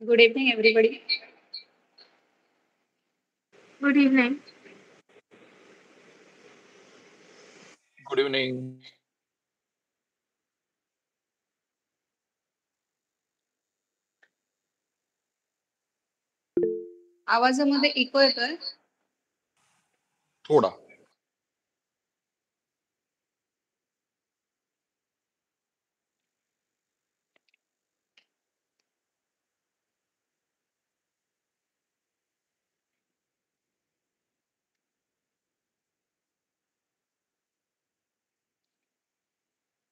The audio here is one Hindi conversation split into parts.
Good evening, everybody. Good evening. Good evening. आवाजामध्ये इको येतोय. थोडा.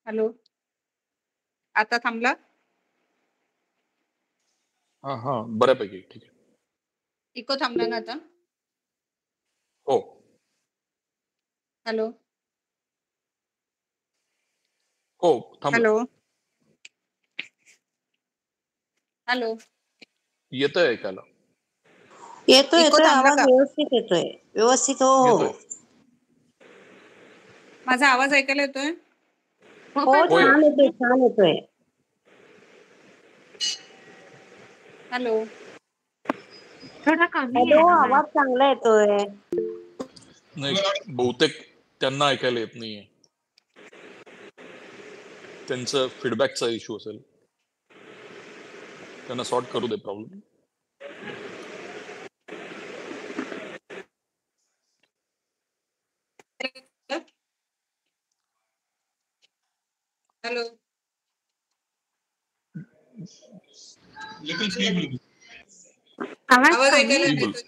हॅलो. आता थांबला. हा बऱ्यापैकी ठीक आहे. इको थांबला ना आता. हो. हॅलो. हो थांबलं. हॅलो. हॅलो. येतंय ऐकायला. येतोय इको येतोय थांबला आवाज का? व्यवस्थित येतोय. व्यवस्थित हो हो येतोय. माझा आवाज ऐकायला येतोय? हो होय. छान येतोय छान येतोय. हॅलो. थोडा कमी आहे. आवाज चांगला येतोय. नाही बहुतेक त्यांना ऐकायला येत नाहीये. त्यांचं फीडबॅकचा इश्यू असेल. त्यांना सॉर्ट करू दे प्रॉब्लेम. हॅलो. आवाज ऐकायला येतोय.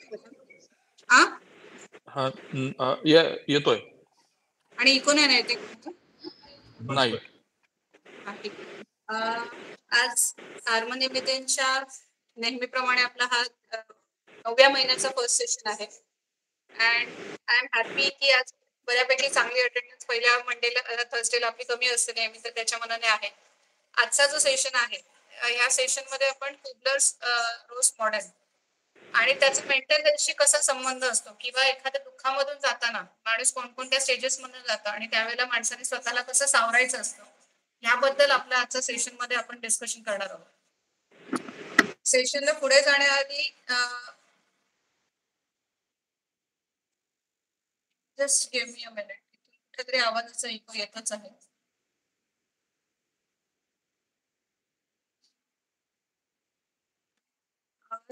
हा येतोय. आणि इको नाही येते. नाही. आज हार्मोनिमितेंच्या नेहमीप्रमाणे आपला हा 9व्या महिन्याचा फर्स्ट सेशन आहे. अँड आय एम हॅपी की आज बऱ्यापैकी चांगली अटेंडन्स पहिल्या मंडेला थर्सडेला आपली कमी असते नेहमी, तर त्याच्या मनाने आहे. आजचा जो सेशन आहे, ह्या सेशनमध्ये आपण कुबलर्स रोज मॉडेल आणि त्याचा मेंटल हेल्थशी कसा संबंध असतो, किंवा एखाद्या दुःखामधून जाताना माणूस कोणकोणत्या स्टेजेस मधून जातो आणि त्यावेळेला माणसाने स्वतःला कसं सावरायचं असतं, याबद्दल आपल्या आजच्या सेशन मध्ये आपण डिस्कशन करणार आहोत. सेशनला पुढे जाण्याआधी just give me a minute. कुठेतरी आवाजाचा इको येतच आहे.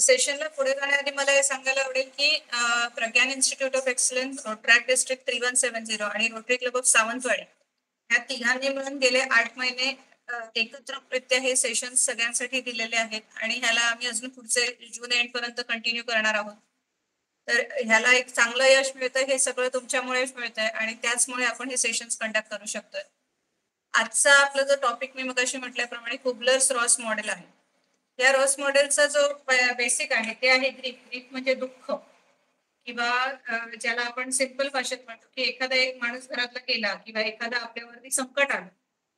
सेशनला पुढे जाण्याआधी मला हे सांगायला आवडेल की Pragyan institute of excellence, track district 3170 आणि रोटरी क्लब ऑफ सावंतवाडी ह्या तिघांनी मिळून गेले 8 महिने एकत्रितरित्या हे सेशन सगळ्यांसाठी दिलेले आहेत आणि ह्याला आम्ही अजून पुढचे जून एंड पर्यंत कंटिन्यू करणार आहोत. तर ह्याला एक चांगलं यश मिळतंय, हे सगळं तुमच्यामुळेच मिळतंय आणि त्याचमुळे आपण हे सेशन्स कंडक्ट करू शकतोय. आजचा आपला जो टॉपिक मी मगाशी म्हटल्याप्रमाणे कुबलर्स रॉस मॉडेल आहे. या रॉस मॉडेलचा जो बेसिक आहे ते आहे ग्रीफ. ग्रीफ म्हणजे दुःख, किंवा ज्याला आपण सिंपल भाषेत म्हणतो की एखादा एक माणूस घरातला गेला किंवा एखादा आपल्यावरती संकट आलं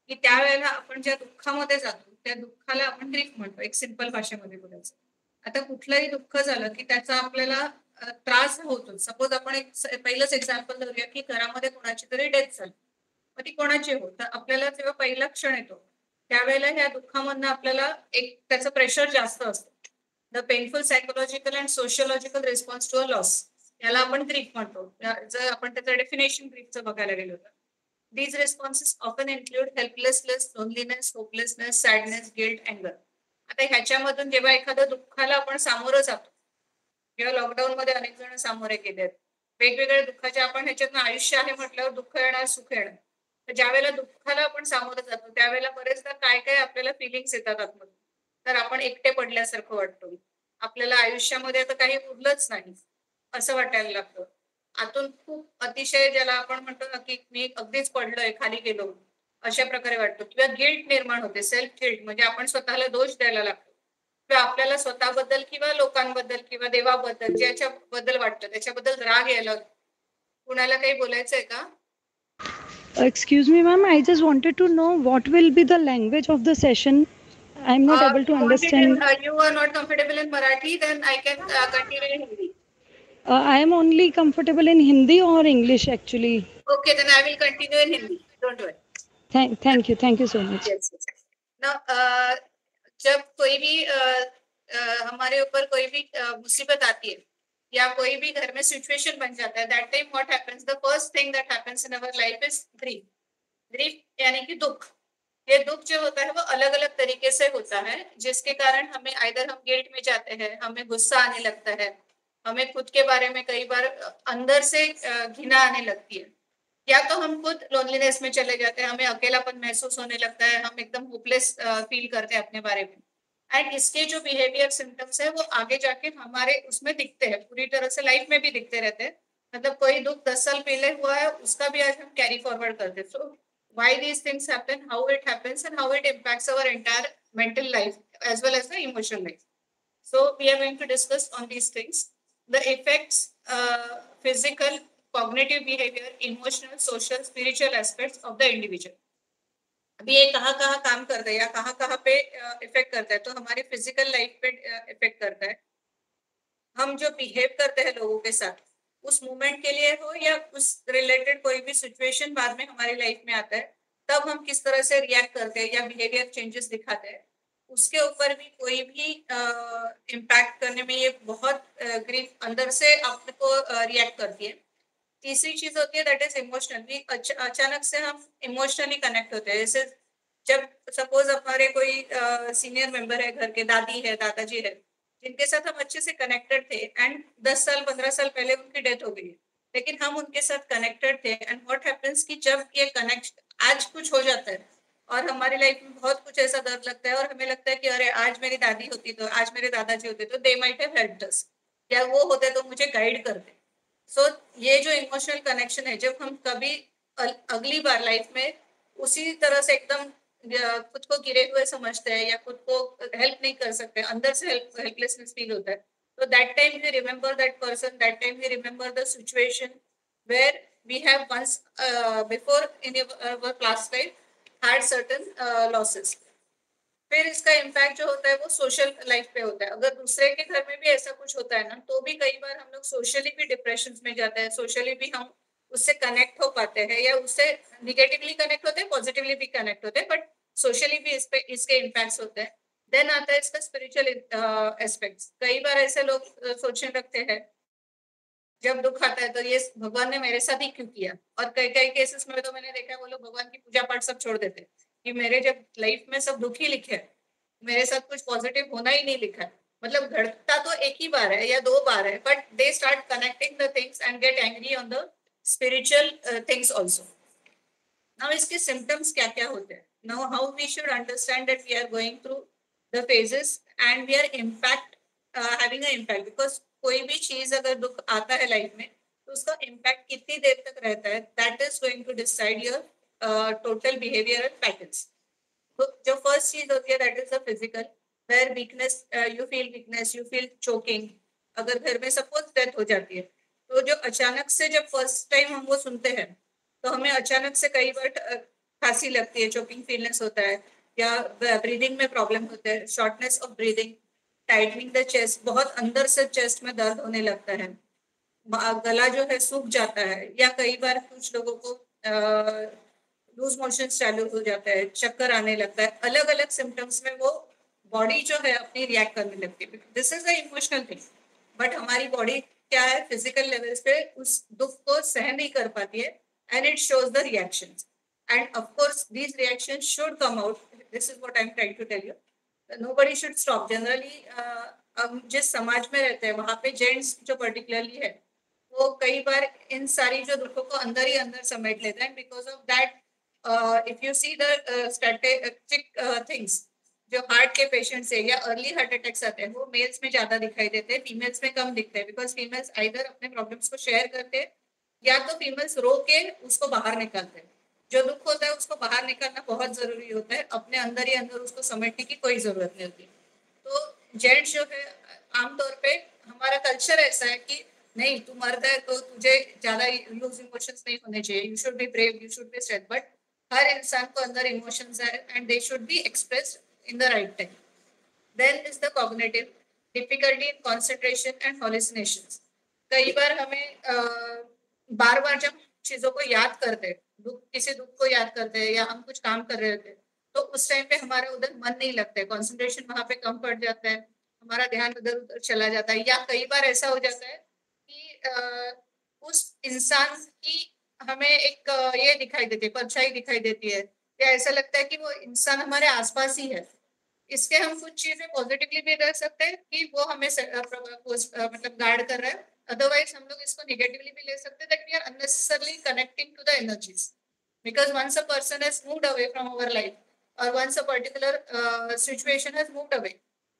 की त्यावेळेला आपण ज्या दुःखामध्ये जातो त्या दुःखाला आपण ग्रीफ म्हणतो, एक सिंपल भाषेमध्ये बोलायचं. आता कुठलंही दुःख झालं की त्याचा आपल्याला त्रास होतो. सपोज आपण एक पहिलंच एक्झाम्पल धरूया की घरामध्ये कोणाची तरी डेथ झाली, मग ती कोणाची हो, तर आपल्याला जेव्हा पहिला क्षण येतो त्यावेळेला ह्या दुःखामधनं आपल्याला एक त्याचं प्रेशर जास्त असतं. The painful psychological and sociological response to a loss, याला आपण ग्रीफ म्हणतो. जर आपण त्याचं डेफिनेशन ग्रीफचं बघायला गेलो तर these responses often include helplessness, loneliness, hopelessness, sadness, guilt, anger. आता ह्याच्यामधून जेव्हा एखाद्या दुःखाला आपण सामोरं जातो, किंवा लॉकडाऊन मध्ये अनेक जण सामोरे गेले आहेत वेगवेगळ्या दुःखाच्या, आपण ह्याच्यातनं आयुष्य आहे म्हटल्यावर दुःख येणार सुख येणार, तर ज्या वेळेला दुःखाला आपण सामोरं जातो त्यावेळेला बरेचदा काय काय आपल्याला फिलिंग्स येतात आतमध्ये. तर आपण एकटे पडल्यासारखं वाटतो, आपल्याला आयुष्यामध्ये आता काही उरलंच नाही असं वाटायला लागतं. आतून खूप अतिशय ज्याला आपण म्हणतो ना की मी अगदीच पडलोय, खाली गेलो, अशा प्रकारे वाटतो. किंवा गिल्ट निर्माण होते, सेल्फ गिल्ट, म्हणजे आपण स्वतःला दोष द्यायला लागतो किंवा आपल्याला स्वतःबद्दल किंवा लोकांबद्दल किंवा देवाबद्दल ज्याच्याबद्दल वाटतं त्याच्याबद्दल राग यायला. कुणाला काही बोलायचंय का? Excuse me, ma'am. I just wanted to know what will be the language of the session. I'm not able to understand. You are not comfortable in Marathi, then I can continue in Hindi. I am only comfortable in Hindi or English actually. Okay, then I will continue in Hindi. Don't worry. Thank you so much. Yes. Now, जब कोई भी हमारे ऊपर कोई भी मुसीबत आती है या कोई भी घर में सिचुएशन बन जाता है, that time what happens, the first thing that happens in our life is grief. Grief यानी कि दुख. ये दुख जो होता है वो अलग अलग तरीके से होता है, जिसके कारण हमें आइदर हम गिल्ट में जाते हैं, हमें गुस्सा आने लगता है, हमें खुद के बारे में कई बार अंदर से घृणा आने लगती है, या तो हम खुद लोनलीनेस में चले जाते हैं, हमें अकेलापन महसूस होने लगता है, हम एकदम होपलेस फील करते हैं अपने बारे में. एंड इसके जो बिहेवियर सिम्टम्स है वो आगे जाके हमारे उसमें दिखते हैं, पूरी तरह से लाइफ में भी दिखते रहते हैं. मतलब कोई दुख 10 साल पहले हुआ है उसका भी आज हम कैरी फॉरवर्ड करते हैं. सो why these things happen, how it happens, and how it impacts our entire mental life as well as the emotional life. So we are going to discuss on these things, the effects, physical, cognitive behavior, emotional, social, spiritual aspects of the individual. अभी ये कहाँ कहाँ काम करता है या कहाँ कहाँ पे इफेक्ट करता है, तो हमारी फिजिकल लाइफ पे इफेक्ट करता है. हम जो बिहेव करते हैं लोगों के साथ उस मोमेंट के लिए हो या उस रिलेटेड कोई भी सिचुएशन बाद में हमारी लाइफ में आता है, तब हम किस तरह से रिएक्ट करते हैं या बिहेवियर चेंजेस दिखाते हैं, उसके ऊपर भी कोई भी इम्पैक्ट करने में ये बहुत ग्रीफ अंदर से आपको रिएक्ट करती है. तीसरी चीज होती है दैट इज इमोशनल. अचानक से हम इमोशनली कनेक्ट होते हैं. जैसे जब सपोज हमारे कोई सीनियर मेंबर है, घर के दादी है, दादाजी है, जिनके साथ हम अच्छे से कनेक्टेड थे एंड 10 साल 15 साल पहले उनकी डेथ हो गई है, लेकिन हम उनके साथ कनेक्टेड थे. एंड व्हाट हैपेंस कि जब ये कनेक्ट आज कुछ हो जाता है और हमारी लाइफ में बहुत कुछ ऐसा दर्द लगता है और हमें लगता है कि अरे आज मेरी दादी होती तो, आज मेरे दादाजी होते तो दे माइट हैव हेल्प्ड अस, या वो होते तो मुझे गाइड करते. सो ये जो इमोशनल कनेक्शन है, जब हम कभी अगली बार लाइफ में उसी तरह से एकदम खुद को गिरे हुए समझते हैं या खुद को हेल्प नहीं कर सकते, अंदर से हेल्पलेसनेस फील होता है, तो that time we remember that person, that time we remember the situation where we have once before in our class life had certain losses. फिर इसका इम्पैक्ट जो होता है वो सोशल लाइफ पे होता है. अगर दूसरे के घर में भी ऐसा कुछ होता है ना, तो भी कई बार हम लोग सोशली भी डिप्रेशन में जाते हैं, सोशली भी हम उससे कनेक्ट हो पाते हैं या उससे निगेटिवली कनेक्ट होते हैं, पॉजिटिवली भी कनेक्ट होते हैं, बट सोशली भी इस पे इसके इम्पैक्ट्स होते हैं. देन आता है इसका स्पिरिचुअल एस्पेक्ट्स. कई बार ऐसे लोग सोचने लगते हैं जब दुख आता है तो ये भगवान ने मेरे साथ ही क्यों किया, और कई कई केसेस में तो मैंने देखा है वो लोग भगवान की पूजा पाठ सब छोड़ देते हैं कि मेरे जब लाइफ में सब दुख ही लिखे है, मेरे साथ कुछ पॉजिटिव होना ही नहीं लिखा है. मतलब घटता तो एक ही बार है या 2 बार है, but they start connecting the things and get angry on the spiritual things also. Now इसके सिम्टम्स क्या क्या होते हैं. Now how we should understand that we are going through the phases and we are impact having a impact, because कोई भी चीज अगर दुख आता है लाइफ में तो उसका इम्पैक्ट कितनी देर तक रहता है, that is going to decide your total behaviour patterns. तो जो फर्स्ट चीज होती है that is the physical, where weakness, you feel weakness, you feel choking. अगर घर में सपोज डेथ हो जाती है तो जो अचानक से जब फर्स्ट टाइम हम वो सुनते हैं तो हमें अचानक से कई बार खांसी लगती है, चोकिंग फीलनेस होता है, या ब्रीदिंग में प्रॉब्लम होता है, shortness of breathing, tightening the chest, बहुत अंदर से चेस्ट में दर्द होने लगता है, गला जो है सूख जाता है, या कई बार कुछ लोगों को लूज मोशन चालू हो जाता है, चक्कर आने लगता है. अलग अलग सिम्टम्स में वो बॉडी जो है अपनी रिएक्ट करने लगती है. This is the emotional thing, but हमारी बॉडी क्या है फिजिकल लेवल्स पे उस दुख को सहन नहीं कर पाती है and it shows the reactions. And of course these reactions should come out. This is what I am trying to tell you. Nobody should stop. Generally हम जिस समाज में रहते हैं वहां पे जेंट्स जो पर्टिकुलरली है वो कई बार इन सारी जो दुखों को अंदर ही अंदर समेट लेते हैं. Because of that if you see the statistic things, जो हार्ट के पेशेंट्स है या अर्ली हार्ट अटैक्स आते हैं वो मेल्स में ज्यादा दिखाई देते हैं, फीमेल्स में कम दिखते हैं, बिकॉज फीमेल्स आइदर अपने प्रॉब्लम्स को शेयर करते हैं या तो फीमेल्स रो के उसको बाहर निकालते हैं. जो दुख होता है उसको बाहर निकालना बहुत जरूरी होता है, अपने अंदर ही अंदर उसको समेटने की कोई जरूरत नहीं होती. तो जेंट्स जो है आमतौर पे हमारा कल्चर ऐसा है कि नहीं तू मर्द है तो तुझे ज्यादा लूज इमोशंस नहीं होने चाहिए, you should be brave, you should be strength. But हर इंसान को अंदर इमोशंस है and they should be expressed in the right time. Then is the cognitive difficulty in concentration and hallucinations. कई बार हमें बार बार जब चीजों को याद करते हैं, किसी दुख को याद करते हैं या हम कुछ काम कर रहे होते हैं, तो उस टाइम पे हमारा उधर मन नहीं लगता है, कॉन्सेंट्रेशन वहां पे कम पड़ जाता है, हमारा ध्यान उधर उधर चला जाता है, या कई बार ऐसा हो जाता है कि उस इंसान की हमें एक ये दिखाई देती है, परछाई दिखाई देती है, या ऐसा लगता है कि वो इंसान हमारे आसपास ही है। इसके हम कुछ चीजें पॉजिटिवली भी रख सकते हैं कि वो हमें मतलब गार्ड कर रहा है, अदरवाइज हम लोग इसको निगेटिवली भी ले सकते हैं, that we are unnecessarily connecting to the energies, because once a person has moved away from our life or once a particular situation has moved away,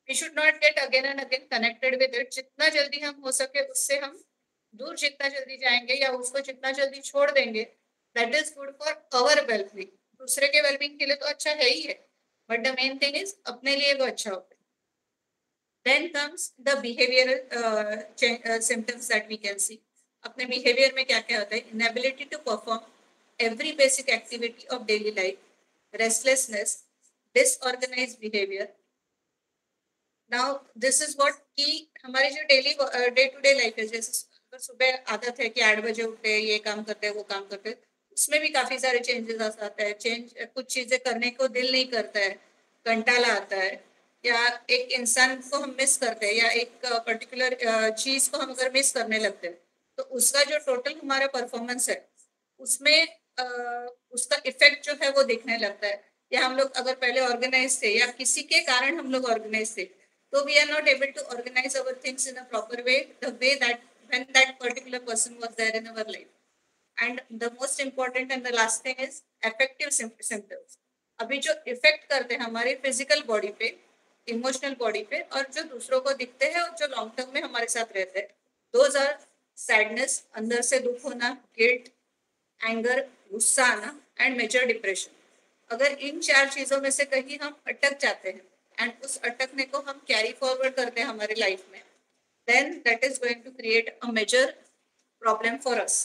we should not get again and again connected with it. जितना जल्दी हम हो सके उससे हम दूर जितना जल्दी जाएंगे या उसको जितना जल्दी छोड़ देंगे, that is good for our well-being. दूसरे के well-being के लिए तो अच्छा है ही है, but the main thing is अपने लिए वो अच्छा होता है. Then comes the behavioral symptoms that we can see. अपने behavior में क्या क्या होता है? Inability to perform every basic activity of daily life, restlessness, disorganized behavior. Now this is what कि हमारी जो daily day to day life है, जैसे सुबह आदत है कि 8 बजे उठते हैं, ये काम करते हैं, वो काम करते हैं, उसमें भी काफी सारे चेंजेस आता है. कुछ चीजें करने को दिल नहीं करता है, कंटाला आता है, या एक इंसान को हम मिस करते हैं, या एक पर्टिकुलर चीज को हम अगर मिस करने लगते हैं तो उसका जो टोटल हमारा परफॉर्मेंस है उसमें उसका इफेक्ट जो है वो दिखने लगता है. या हम लोग अगर पहले ऑर्गेनाइज थे या किसी के कारण हम लोग ऑर्गेनाइज थे, तो we are not able to organize our things in a proper way, the way that when that particular person was there in our life. And the most important and the last thing is affective symptoms. अभी जो इफेक्ट करते हैं हमारे फिजिकल बॉडी पे, इमोशनल बॉडी पे, और जो दूसरों को दिखते हैं और जो लॉन्ग टर्म में हमारे साथ रहते हैं, दोज आर सैडनेस, अंदर से दुख होना, गिल्ट, एंगर, गुस्सा आना, एंड मेजर डिप्रेशन. अगर इन 4 चीजों में से कहीं हम अटक जाते हैं एंड उस अटकने को हम कैरी फॉरवर्ड करते हैं हमारे लाइफ में, then that is going to create a major problem for us.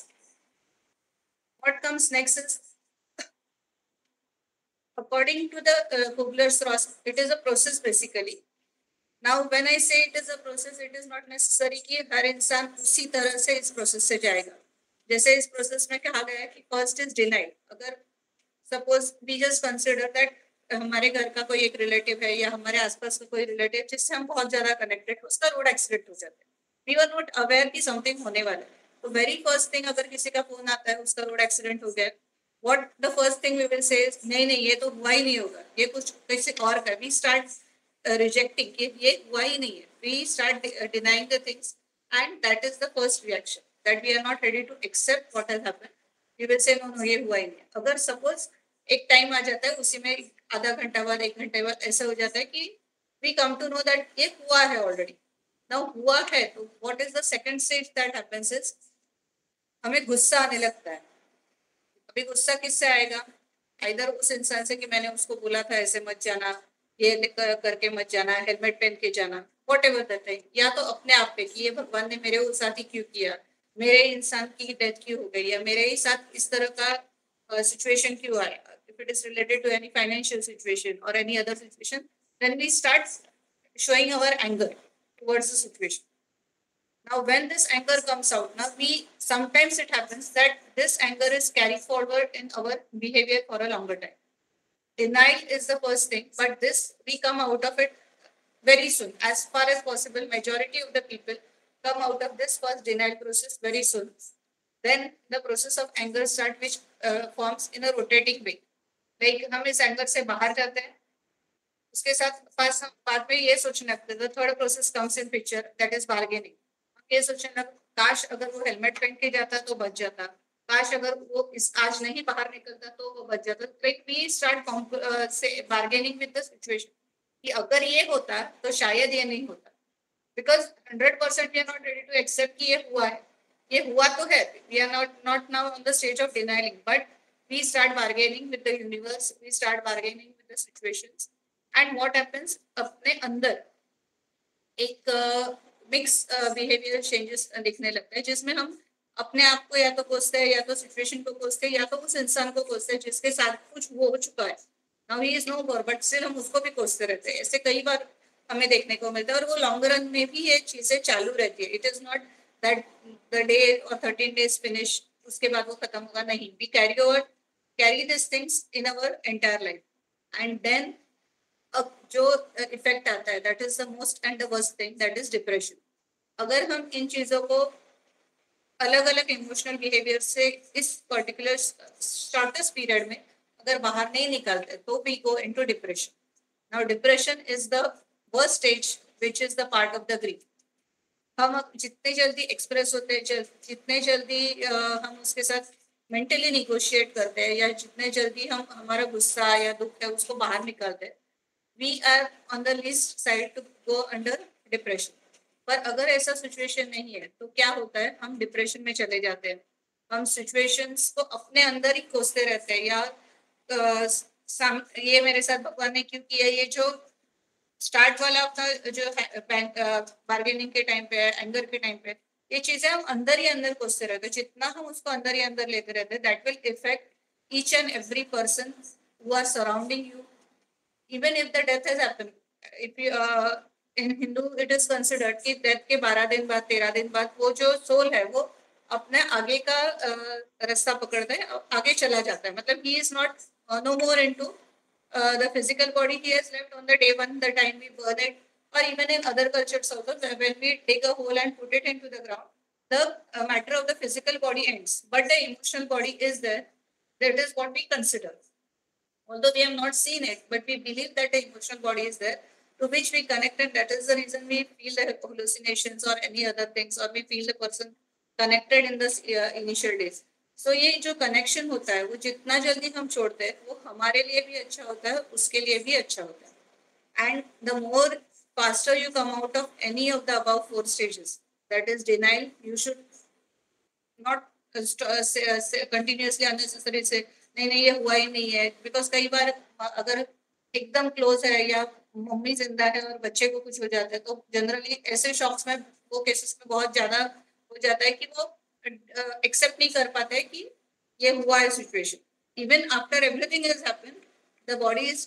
What comes next is, according to the Kubler-Ross, it is a process basically. Now when I say it is a process, it is not necessary कि हर इंसान उसी तरह से इस प्रोसेस से जाएगा. जैसे इस प्रोसेस में कहा गया है कि फर्स्ट इज डिनाइल. अगर suppose we just consider that हमारे घर का कोई एक रिलेटिव है या हमारे आसपास का कोई रिलेटिव जिससे हम बहुत ज्यादा कनेक्टेड, उसका रोड एक्सीडेंट हो जाता है, वी आर नॉट अवेयर कि समथिंग होने वाला है. तो वेरी फर्स्ट थिंग, अगर किसी का फोन आता है उसका रोड एक्सीडेंट हो गया, what the first thing we will say, नहीं नहीं ये तो हुआ ही नहीं होगा, ये कुछ किसी और का. वी स्टार्ट रिजेक्टिंग कि ये हुआ ही नहीं है. We start denying the things, and that is the first reaction, that we are not ready to accept what has happened. We will say no no ये हुआ ही नहीं. अगर सपोज एक टाइम आ जाता है, उसी में आधा घंटा बाद, 1 घंटे बाद ऐसा हो जाता है कि we come to know that ये हुआ है ऑलरेडी. नाउ हुआ है तो what is the second stage that happens is, हमें गुस्सा आने लगता है. अभी गुस्सा किससे आएगा? इधर उस इंसान से कि मैंने उसको बोला था ऐसे मत जाना, ये करके मत जाना, हेलमेट पहन के जाना, व्हाटएवर दैट थिंग. या तो अपने आप पे कि ये भगवान ने मेरे साथ ही क्यों किया, मेरे इंसान की डेथ क्यों हो गई, या मेरे ही साथ इस तरह का सिचुएशन क्यों आया. If it is related to any financial situation or any other situation, then we start showing our anger towards the situation. Now when this anger comes out, now sometimes it happens that this anger is carried forward in our behavior for a longer time. Denial is the first thing, but this we come out of it very soon. As far as possible, majority of the people come out of this first denial process very soon. Then the process of anger starts, which forms in a rotating way. Like हम इस एंगर से बाहर जाते हैं, उसके साथ बाद में ये सोचने लगते हैं, third process comes in picture, that is bargaining. ये सोचने लगते, काश अगर वो हेलमेट पहन के जाता तो बच जाता, काश अगर वो आज नहीं बाहर निकलता तो वो बच जाता. लाइक वी स्टार्ट से बार्गेनिंग विद द सिचुएशन कि अगर ये होता तो शायद ये नहीं होता. Because 100% we are not ready to accept कि ये हुआ है. ये हुआ तो है, we are not now on the stage of denialing, but we start bargaining with the universe, we start bargaining with the situations, and what happens, अपने अंदर एक मिक्स बिहेवियर चेंजेस दिखने लगते हैं, जिसमें हम अपने आप को या तो कोसते हैं, या तो सिचुएशन को कोसते हैं, या तो उस इंसान को कोसते हैं जिसके साथ कुछ वो हो चुका है. Now he is no more, but still हम उसको भी कोसते रहते हैं. ऐसे कई बार हमें देखने को मिलता है, और वो लॉन्ग रन में भी ये चीजें चालू रहती है. It is not that the day और 13 days फिनिश, उसके बाद वो खत्म होगा, नहीं. We carry these things in our entire life, and then अब जो इफेक्ट आता है that is the most and the worst thing, that is depression. अगर हम इन चीजों को अलग अलग इमोशनल बिहेवियर से इस पर्टिकुलर शॉर्टेस्ट पीरियड में अगर बाहर नहीं निकालते तो we go into depression. Now depression is the worst stage which is the part of the grief. हम जितने जल्दी एक्सप्रेस होते हैं, जितने जल्दी हम उसके साथ मेंटली निगोशिएट करते हैं, या जितने जल्दी हम हमारा गुस्सा या दुख है उसको बाहर निकालते हैं, we are on the least side to go under depression. पर अगर ऐसा सिचुएशन नहीं है तो क्या होता है, हम डिप्रेशन में चले जाते हैं। हम सिचुएशंस को अपने अंदर ही कोसते रहते हैं, या ये मेरे साथ भगवान ने क्यों किया, ये जो स्टार्ट वाला अपना जो बार्गेनिंग के टाइम पे, एंगर के टाइम पे, ये चीजें हम अंदर ही अंदर कोसते रहते हैं। जितना हम उसको अंदर ही अंदर लेते रहते हैं, that will effect each and every person who are surrounding you, even if the death has happened. If you in Hindu it is considered कि डेथ के 12 दिन बाद, 13 दिन बाद वो जो सोल है वो अपने आगे का रास्ता पकड़ता है, आगे चला जाता है। मतलब he is not no more into the physical body, he has left on the day one, the time we burn it, or even in other cultures also, when we dig a hole and put it into the ground, the matter of the physical body ends, but the emotional body is there. That is what we consider. Although we have not seen it, but we believe that the emotional body is there, to which we connect, and that is the reason we feel the hallucinations or any other things, or we feel the person connected in the initial days. So ये जो कनेक्शन होता है वो जितना जल्दी हम छोड़ते हैं वो हमारे लिए भी अच्छा होता है, उसके लिए भी अच्छा होता है। And the more faster you come out of any of the above 4 stages, that is denial, you should not continuously unnecessary से नहीं नहीं ये हुआ ही नहीं है। बिकॉज कई बार अगर एकदम क्लोज है या मम्मी जिंदा है और बच्चे को कुछ हो जाता है तो जनरली ऐसे शॉक्स में वो केसेस में बहुत ज्यादा हो जाता है कि वो एक्सेप्ट नहीं कर पाते कि ये हुआ है situation. Even after everything has happened, the body is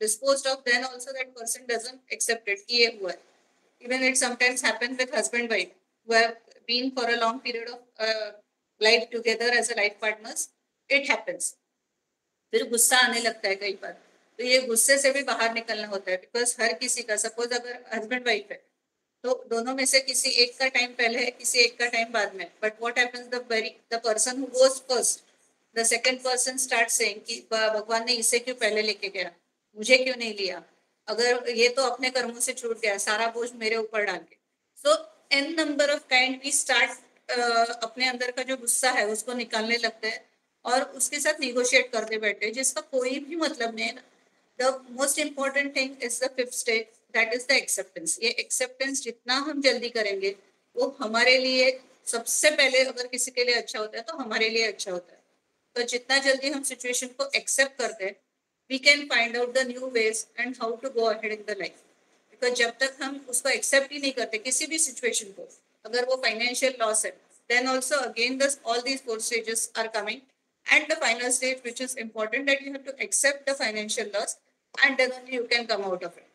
disposed of, then also that person doesn't accept it कि ये हुआ है। Even it sometimes happen with husband wife who have been for a long period of life together as a life partners, it happens. फिर गुस्सा आने लगता है कई बार, तो ये गुस्से से भी बाहर निकलना होता है। बिकॉज हर किसी का, सपोज अगर हस्बैंड वाइफ है तो दोनों में से किसी एक का टाइम पहले है, किसी एक का टाइम बाद में, but what happens, the person who goes first, the second person start saying कि भगवान ने इसे क्यों पहले लेके गया, मुझे क्यों नहीं लिया, अगर ये तो अपने कर्मों से छूट गया, सारा बोझ मेरे ऊपर डाल के। So an number of kind we start अपने अंदर का जो गुस्सा है उसको निकालने लगते हैं और उसके साथ निगोशिएट करते बैठे, जिसका कोई भी मतलब नहीं है। The most important thing is the 5th stage, that is the acceptance. ये acceptance जितना हम जल्दी करेंगे वो हमारे लिए सबसे पहले, अगर किसी के लिए अच्छा होता है तो हमारे लिए अच्छा होता है। तो जितना जल्दी हम सिचुएशन को एक्सेप्ट करते हैं, we can find out the new ways and how to go ahead in the life. Because जब तक हम उसको एक्सेप्ट ही नहीं करते किसी भी सिचुएशन को, अगर वो फाइनेंशियल लॉस है, then also again this all these 4 stages are coming, and the final stage which is important, that you have to accept the financial loss, and then only you can come out of it.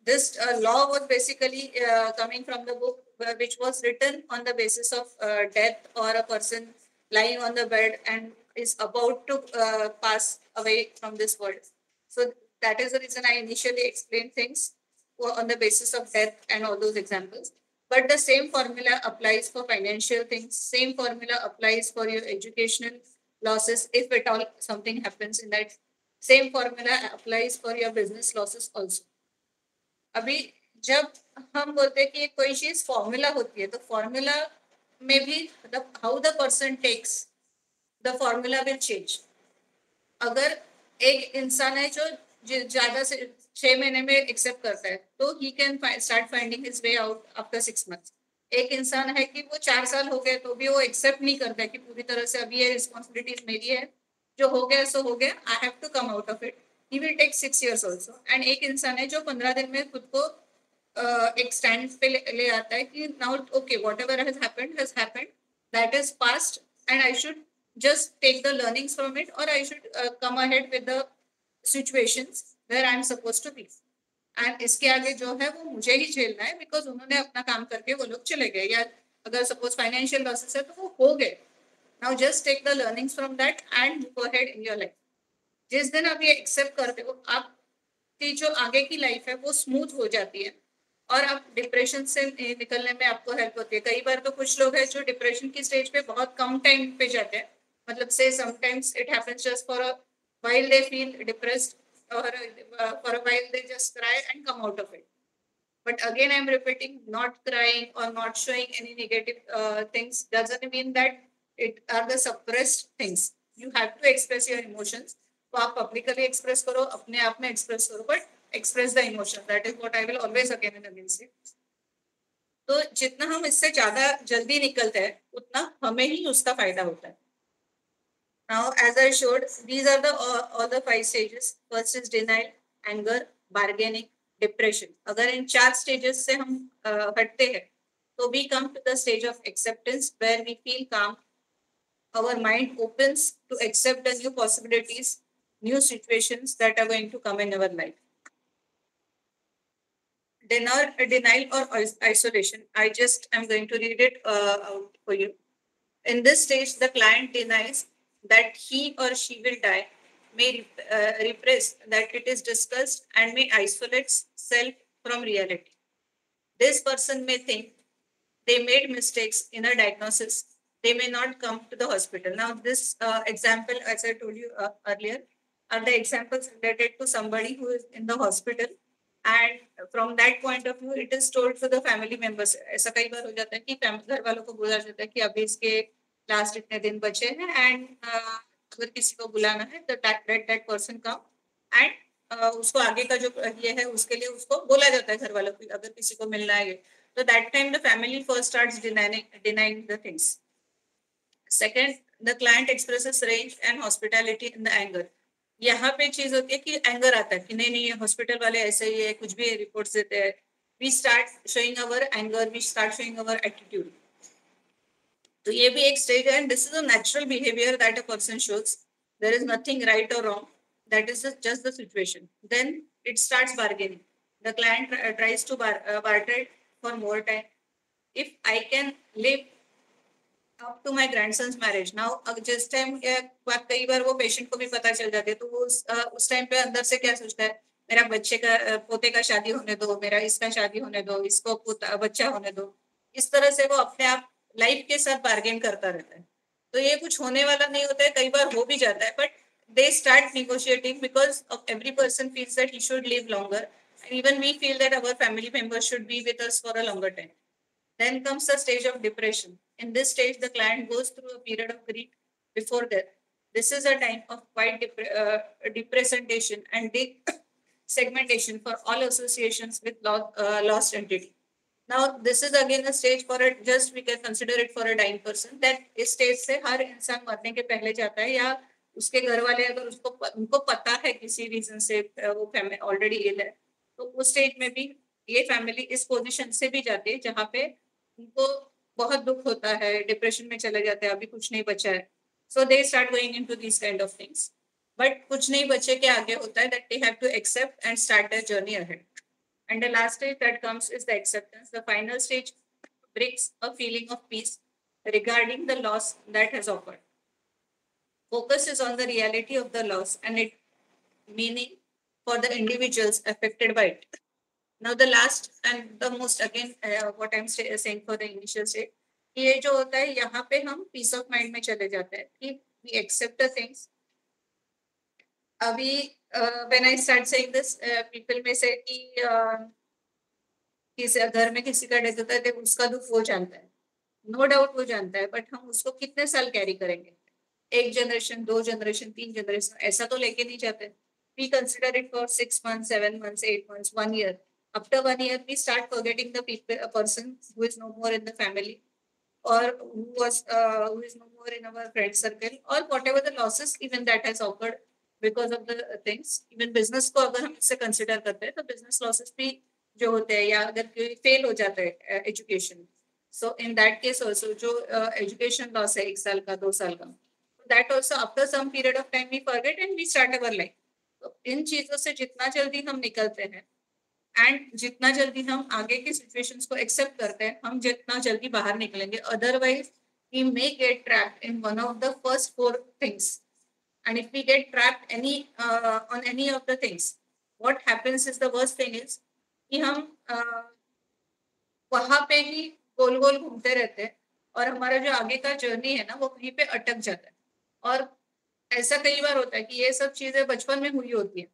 This law was basically coming from the book which was written on the basis of death, or a person lying on the bed and is about to pass away from this world. So that is the reason I initially explained things on the basis of death and all those examples. But the same formula applies for financial things, same formula applies for your educational losses, if at all something happens in that. Same formula applies for your business losses also. अभी जब हम बोलते हैं कि कोई चीज फॉर्मूला होती है तो फॉर्मूला में भी how the person takes the formula will change. अगर एक इंसान है जो ज्यादा से 6 महीने में एक्सेप्ट करता है तो he can start finding his way out after 6 months। एक इंसान है कि वो 4 साल हो गए तो भी वो एक्सेप्ट नहीं करता है कि पूरी तरह से अभी ये रिस्पॉन्सिबिलिटीज मेरी है, जो हो गया सो हो गया, I have to come out of it, he will take 6 years also. And एक इंसान है जो 15 दिन में खुद को एक स्टैंड पे ले आता है कि now okay whatever has happened, that is past, and I should just take the learnings from it, और I should come ahead with the situations where I am supposed to be. And इसके आगे जो है वो मुझे ही झेलना है, बिकॉज उन्होंने अपना काम करके वो लोग चले गए, या अगर सपोज फाइनेंशियल लॉसेस है तो वो हो गए। Now just take the learnings from that and go ahead in your life. जिस दिन आप ये एक्सेप्ट करते हो, आप आपकी जो आगे की लाइफ है वो स्मूथ हो जाती है और आप डिप्रेशन से निकलने में आपको हेल्प होती है। कई बार तो कुछ लोग हैं जो डिप्रेशन की स्टेज पे बहुत कम टाइम पे जाते हैं, मतलब से sometimes it happens just for a while they feel depressed or for a while they just cry and come out of it. But again, I'm repeating, not crying or not showing any negative things doesn't mean that it are the suppressed things. You have to express your emotions. तो आप publicly express करो, अपने आप में express करो, but express the emotion. That is what I will always again and again say. तो जितना हम इससे ज्यादा जल्दी निकलते हैं, उतना हमें ही उसका फायदा होता है. Now, as I showed, these are the all the 5 stages. First is denial, anger, bargaining, depression. अगर इन 4 stages से हम हटते हैं, तो we come to the stage of acceptance where we feel calm. Our mind opens to accept the new possibilities, new situations that are going to come in our life. Denial or isolation. I'm going to read it out for you. In this stage, the client denies that he or she will die, may repress that it is discussed, and may isolate self from reality. This person may think they made mistakes in a diagnosis. They may not come to the hospital. Now, this example, as I told you earlier, are the examples related to somebody who is in the hospital. And from that point of view, it is told to the family members. ऐसा कई बार हो जाता है कि घर वालों को बोला जाता है कि अभी इसके लास्ट इतने दिन बचे हैं एंड अगर किसी को बुलाना है तो that person come and उसको आगे का जो ये है उसके लिए उसको बोला जाता है घर वालों को अगर किसी को मिलना है. So that time the family first starts denying the things. Second, the client expresses rage and hospitality in the anger. यहाँ पे चीज होती है कि एंगर आता है कि नहीं नहीं हॉस्पिटल वाले ऐसे ही है, कुछ भी रिपोर्ट्स देते हैं. We start showing our anger, we start showing our attitude. तो ये भी एक स्टेज है, and this is a natural behavior that a person shows. There is nothing right or wrong. That is just the situation. Then it starts bargaining. The client tries to barter for more time. If I can live up to my grandson's marriage. Now, जिस टाइम कई बार वो पेशेंट को भी पता चल जाती है तो वो उस टाइम पे अंदर से क्या सोचता है, मेरा बच्चे का पोते का शादी होने दो, मेरा इसका शादी होने दो, इसको बच्चा होने दो. इस तरह से वो अपने आप लाइफ के साथ बार्गेन करता रहता है. तो ये कुछ होने वाला नहीं होता है, कई बार हो भी जाता है, but they start negotiating because of every person feels that he should live longer, and even we feel that our family members should be with us for a longer time. Then comes the stage of depression. In this stage, the client goes through a period of grief before death. This is a time of quite depresentation and segmentation for all associations with lost entity. Now, this is again a stage for it. Just we can consider it for a dying person. That इस stage से हर इंसान मरने के पहले जाता है, या उसके घर वाले अगर उनको पता है किसी रीजन से वो फैमिली ऑलरेडी इल है, तो उस स्टेज में भी ये फैमिली इस पोजीशन से भी जाती है जहाँ पे उनको बहुत दुख होता है, डिप्रेशन में चले जाते हैं, अभी कुछ नहीं बचा है. So they start going into this kind of things. But कुछ नहीं बचे के आगे होता है that they have to accept and start their journey ahead. And the last stage that comes is the acceptance. The final stage brings a feeling of peace regarding the loss that has occurred. Focus is on the reality of the loss and its meaning for the individuals affected by it. Now the last and the most again what I'm saying for the initial stage, ये जो होता है यहाँ पे हम peace of mind में चले जाते हैं कि we accept the things. अभी when I start saying this, people may say कि किसी घर में किसी का डेथ होता है तो उसका दुख वो जानता है, नो डाउट वो जानता है, बट हम उसको कितने साल कैरी करेंगे? 1 जनरेशन, 2 जनरेशन, 3 जनरेशन, ऐसा तो लेके नहीं जाते. We consider it for 6 months, 7 months, 8 months, 1 year. After 1 year, we start forgetting the people, a person who is no more in the family, or who is no more in our friend circle, or whatever the losses even that has occurred because of the things. Even business को अगर हम इससे consider करते हैं तो business losses भी जो होते हैं, या अगर कोई fail हो जाता है education, so in that case also जो education loss है 1 साल का, 2 साल का, that also after some period of time we forget and we start our life. तो इन चीजों से जितना जल्दी हम निकलते हैं एंड जितना जल्दी हम आगे की सिचुएशंस को एक्सेप्ट करते हैं, हम जितना जल्दी बाहर निकलेंगे. Otherwise we may get trapped in one of the first 4 things, and if we get trapped on any of the things, what happens is the worst thing is कि हम वहां पे ही गोल गोल घूमते रहते हैं और हमारा जो आगे का जर्नी है ना वो कहीं पे अटक जाता है। और ऐसा कई बार होता है कि ये सब चीजें बचपन में हुई होती है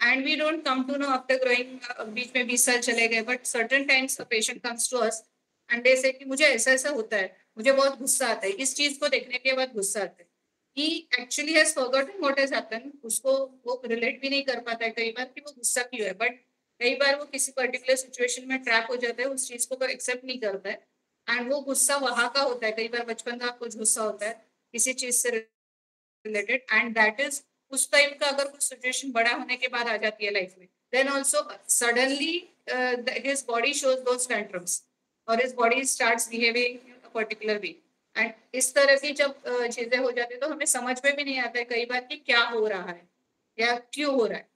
and we don't come to know after growing, बीच में 20 साल चले गए, but certain times a patient comes to us and they say कि मुझे ऐसा ऐसा होता है, मुझे बहुत गुस्सा आता है, इस चीज को देखने के बाद गुस्सा आता है। He actually has forgotten what has happened, उसको वो रिलेट भी नहीं कर पाता है कई बार कि वो गुस्सा क्यों है, बट कई बार वो किसी पर्टिकुलर सिचुएशन में ट्रैप हो जाता है, उस चीज को एक्सेप्ट नहीं करता है एंड वो गुस्सा वहां का होता है। कई बार बचपन का कुछ गुस्सा होता है किसी चीज से रिलेटेड एंड दैट इज उस टाइम का अगर कुछ सिचुएशन बड़ा होने के बाद आ जाती है लाइफ में, then also suddenly his body shows those tantrums और his body starts behaving in a particular way and इस तरह की जब चीजें हो जाती है तो हमें समझ में भी नहीं आता है कई बार कि क्या हो रहा है या क्यों हो रहा है,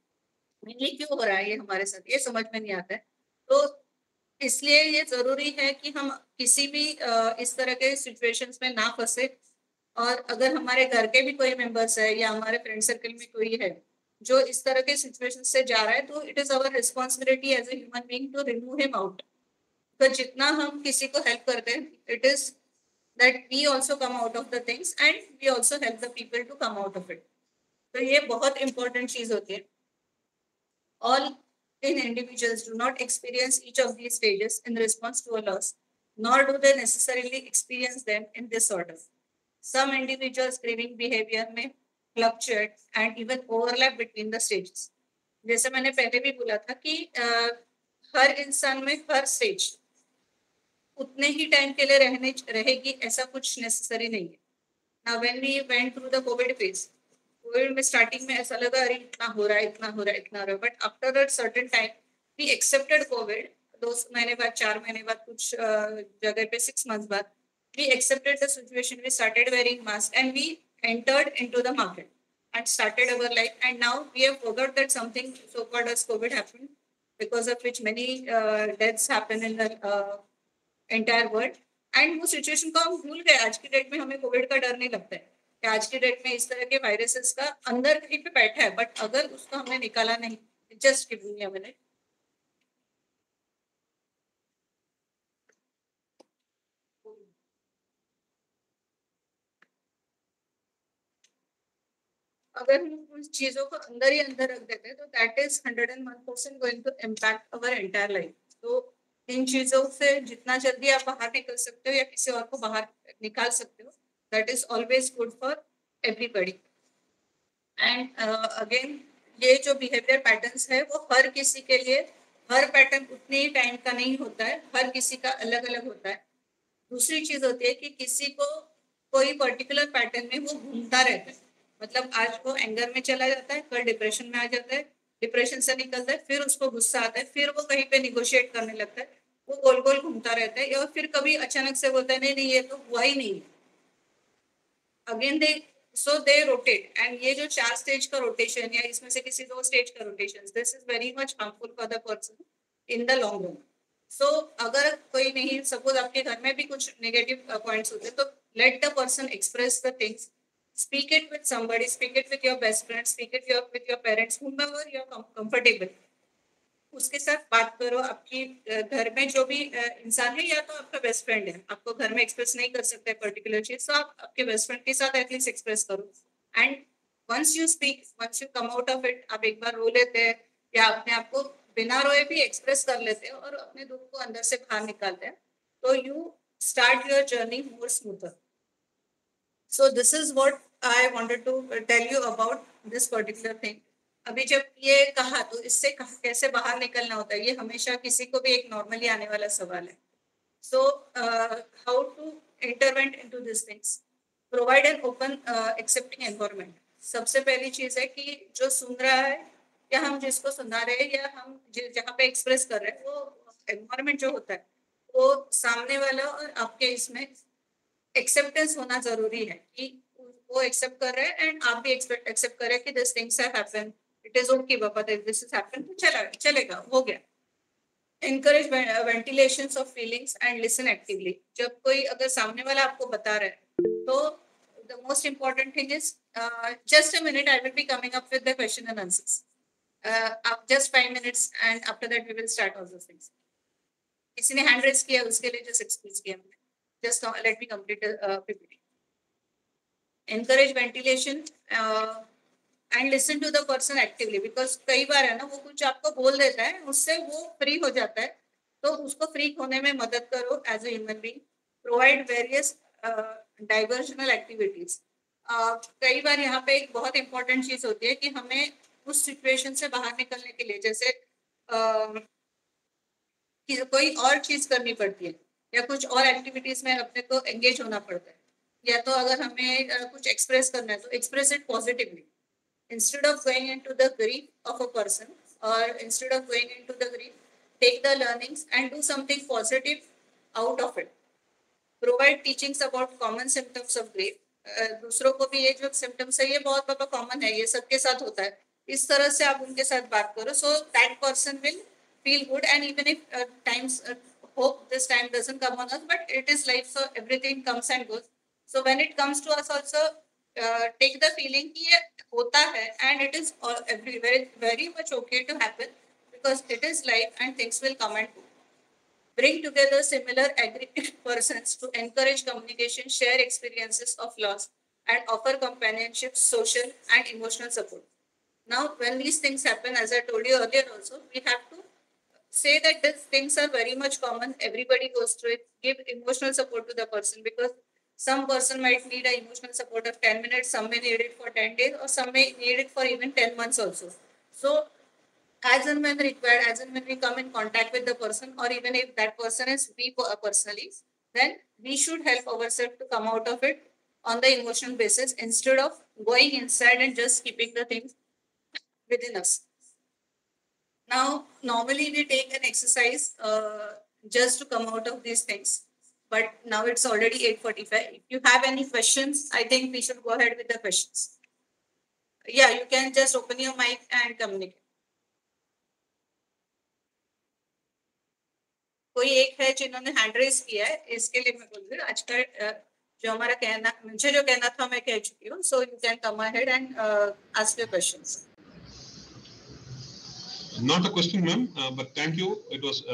ये क्यों हो रहा है, ये हमारे साथ ये समझ में नहीं आता है। तो इसलिए ये जरूरी है कि हम किसी भी इस तरह के सिचुएशंस में ना फंसे और अगर हमारे घर के भी कोई मेंबर्स है या हमारे फ्रेंड सर्कल में कोई है जो इस तरह के सिचुएशन से जा रहा है तो it is our responsibility as a human being to remove him out. तो जितना हम किसी को हेल्प करते हैं it is that we also come out of the things and we also help the people to come out of it. तो ये बहुत इंपॉर्टेंट चीज होती है। All in individuals do not experience each of these stages in response to a loss, nor do they necessarily experience them in this order. Some individuals' grieving behavior may fluctuate and even overlap between the stages. जैसे मैंने पहले भी बोला था कि हर इंसान में हर स्टेज उतने ही टाइम के लिए रहेगी ऐसा कुछ नेसेसरी नहीं है। Now when we went through the COVID phase, Covid में स्टार्टिंग में ऐसा लगा अरे इतना हो रहा है इतना हो रहा है इतना हो रहा है, but after a certain time we accepted Covid. 2 महीने बाद 4 महीने बाद कुछ जगह पे 6 months बाद we accepted the situation, we started wearing mask and we entered into the market and started our life and now we have forgot that something so called as COVID happened because of which many deaths happen in the entire world and वो सिचुएशन को हम भूल गए। आज की डेट में हमें कोविड का डर नहीं लगता है कि आज की डेट में इस तरह के वायरसेस का अंदर कहीं पे बैठा है, बट अगर उसको हमने निकाला नहीं, just give me a minute. अगर हम उन चीजों को अंदर ही अंदर रख देते हैं तो that is 101% going to impact our entire life. तो इन चीजों से जितना जल्दी आप बाहर निकल सकते हो या किसी और को बाहर निकाल सकते हो, that is always good for everybody. And again ये जो बिहेवियर पैटर्न्स है वो हर किसी के लिए हर पैटर्न उतने ही टाइम का नहीं होता है, हर किसी का अलग अलग होता है। दूसरी चीज होती है कि किसी को कोई पर्टिकुलर पैटर्न में वो घूमता रहता है, मतलब आज वो एंगर में चला जाता है, कल डिप्रेशन में आ जाता है, डिप्रेशन से निकलता है, फिर उसको गुस्सा आता है, फिर वो कहीं पे निगोशिएट करने लगता है, वो गोल गोल घूमता रहता है और फिर कभी अचानक से बोलता है नहीं नहीं ये तो हुआ ही नहीं। अगेन दे रोटेट एंड ये जो 4 स्टेज का रोटेशन या इसमें से किसी 2 स्टेज का rotation, this is very much harmful for the person in the long run. So अगर कोई नहीं, सपोज आपके घर में भी कुछ नेगेटिव पॉइंट्स होते हैं तो let the person express the things, speak it with somebody, speak it with your best friend, speak it with your parents, whomever you are comfortable, उसके साथ बात करो। आपकी घर में जो भी इंसान है या तो आपका बेस्ट फ्रेंड है, आपको घर में एक्सप्रेस नहीं कर सकते पर्टिकुलर चीज, तो आप आपके बेस्ट फ्रेंड के साथ एटलीस्ट एक्सप्रेस करो। And once you speak, once you come out of it, आप एक बार रो लेते हैं या अपने आप को बिना रोए भी एक्सप्रेस कर लेते हैं और अपने दुख को अंदर से बाहर निकालते हैं, तो you start your journey more smoother. So this is what I wanted to tell you about this particular thing. अभी जब ये कहा तो इससे कैसे बाहर निकलना होता है, ये हमेशा किसी को भी एक नॉर्मली आने वाला सवाल है। So how to intervene into these things? Provide an open accepting environment. सबसे पहली चीज है कि जो सुन रहा है या हम जिसको सुना रहे हैं या हम जहाँ पे एक्सप्रेस कर रहे हैं, वो एनवायरमेंट जो होता है वो सामने वाला और आपके इसमें एक्सेप्टेंस होना जरूरी है कि वो एक्सेप्ट कर रहे हैं एंड आप भी एक्सेप्ट करें कि this things have happened, it is okay Baba this is happened, तो चलेगा हो गया। encourage ventilations of feelings and listen actively. जब कोई अगर सामने वाला आपको बता रहा है तो the most important thing is just a minute, I will be coming up with the question and answers. आप just 5 minutes and after that we will start all those things. किसी ने hand raise किया उसके लिए just excuse किया मैंने. Just let me complete PPT. Encourage ventilation and listen to the person actively because कई बार है ना वो कुछ आपको बोल देता है उससे वो फ्री हो जाता है तो उसको फ्री होने में मदद करो as a human being. Provide various diversional activities. कई बार यहाँ पे एक बहुत इंपॉर्टेंट चीज होती है कि हमें उस सिचुएशन से बाहर निकलने के लिए जैसे कि कोई और चीज करनी पड़ती है या कुछ और एक्टिविटीज में अपने को एंगेज होना पड़ता है या तो अगर हमें कुछ एक्सप्रेस करना है तो express it positively instead of going into the grief of a person or instead of going into the grief take the learnings and do something positive out of it. Provide teachings about common symptoms of grief. दूसरों को भी ये जो सिम्टम्स है ये बहुत बाबा कॉमन है ये सबके साथ होता है इस तरह से आप उनके साथ बात करो so that person will feel good and even if times hope this time doesn't come on us but it is life so everything comes and goes so when it comes to us also take the feeling कि ये होता है and it is very very much okay to happen because it is life and things will come and go. Bring together similar aggregate persons to encourage communication, share experiences of loss and offer companionship, social and emotional support. Now when these things happen as I told you earlier also we have to say that these things are very much common everybody goes through it give emotional support to the person because some person might need an emotional support of 10 minutes some may need it for 10 days or some may need it for even 10 months also so as and when required as and when we come in contact with the person or even if that person is weak personally then we should help ourselves to come out of it on the emotional basis instead of going inside and just keeping the things within us. Now, normally we take an exercise just to come out of these things, but now it's already 8:45. If you have any questions, I think we should go ahead with the questions. Yeah, you can just open your mic and communicate. कोई एक है जिन्होंने हैंड रेज किया है इसके लिए मैं बोल रही हूँ आज का जो हमारा कहना मुझे जो कहना था मैं कह चुकी हूँ so you can come ahead and ask your questions. Not a question, ma'am, but thank you. It was